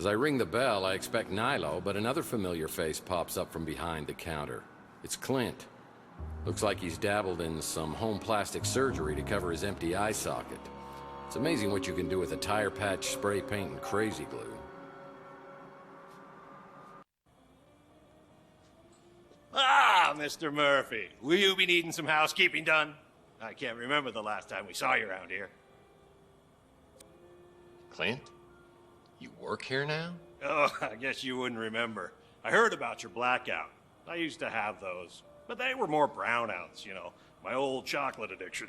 As I ring the bell, I expect Nilo, but another familiar face pops up from behind the counter. It's Clint. Looks like he's dabbled in some home plastic surgery to cover his empty eye socket. It's amazing what you can do with a tire patch, spray paint, and crazy glue. Ah, Mr. Murphy. Will you be needing some housekeeping done? I can't remember the last time we saw you around here. Clint? You work here now? Oh, I guess you wouldn't remember. I heard about your blackout. I used to have those. But they were more brownouts, you know. My old chocolate addiction.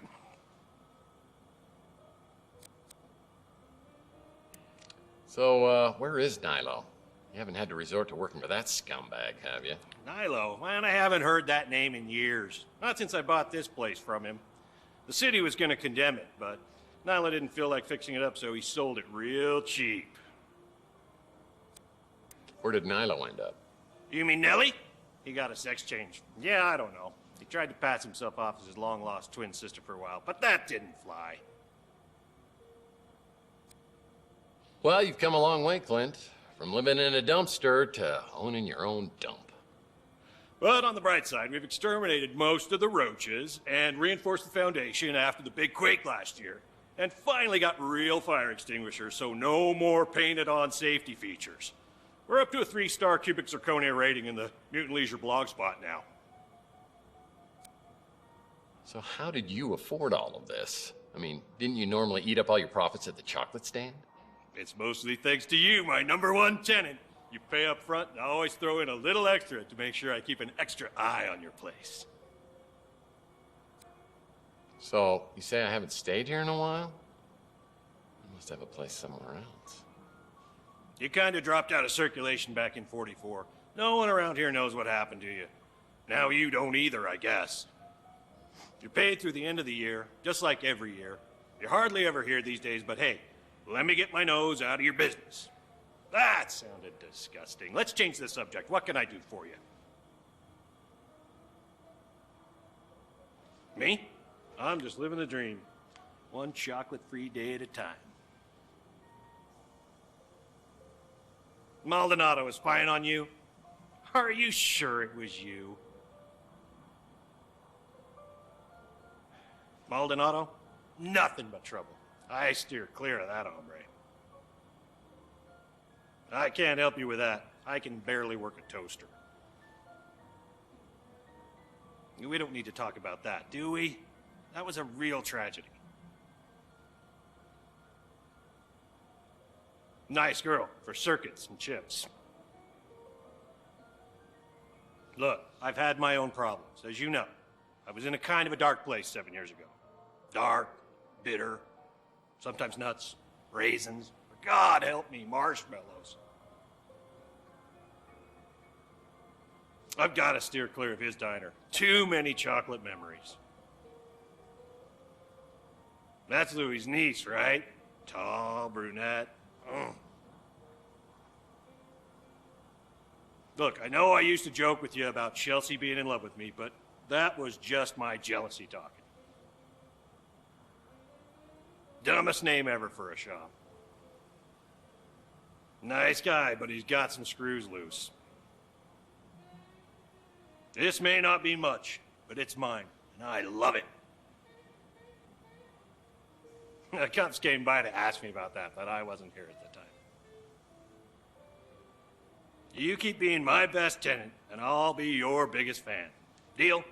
So, where is Nilo? You haven't had to resort to working for that scumbag, have you? Nilo? Man, I haven't heard that name in years. Not since I bought this place from him. The city was gonna condemn it, but Nilo didn't feel like fixing it up, so he sold it real cheap. Where did Nilo end up? You mean Nellie? He got a sex change. Yeah, I don't know. He tried to pass himself off as his long-lost twin sister for a while, but that didn't fly. Well, you've come a long way, Clint. From living in a dumpster to owning your own dump. But on the bright side, we've exterminated most of the roaches and reinforced the foundation after the big quake last year. And finally got real fire extinguishers, so no more painted-on safety features. We're up to a 3-star cubic zirconia rating in the Mutant Leisure blog spot now. So how did you afford all of this? I mean, didn't you normally eat up all your profits at the chocolate stand? It's mostly thanks to you, my #1 tenant. You pay up front, and I always throw in a little extra to make sure I keep an extra eye on your place. So, you say I haven't stayed here in a while? I must have a place somewhere else. You kind of dropped out of circulation back in '44. No one around here knows what happened to you. Now you don't either, I guess. You're paid through the end of the year, just like every year. You're hardly ever here these days, but hey, let me get my nose out of your business. That sounded disgusting. Let's change the subject. What can I do for you? Me? I'm just living the dream. One chocolate-free day at a time. Maldonado was spying on you? Are you sure it was you? Maldonado? Nothing but trouble. I steer clear of that hombre. I can't help you with that. I can barely work a toaster. We don't need to talk about that, do we? That was a real tragedy. Nice girl for circuits and chips. Look, I've had my own problems, as you know. I was in a kind of a dark place 7 years ago. Dark, bitter, sometimes nuts, raisins, God help me, marshmallows. I've got to steer clear of his diner. Too many chocolate memories. That's Louie's niece, right? Tall, brunette. Oh. Look, I know I used to joke with you about Chelsea being in love with me, but that was just my jealousy talking. Dumbest name ever for a shop. Nice guy, but he's got some screws loose. This may not be much, but it's mine, and I love it. The cops came by to ask me about that, but I wasn't here at the time. You keep being my best tenant, and I'll be your biggest fan. Deal?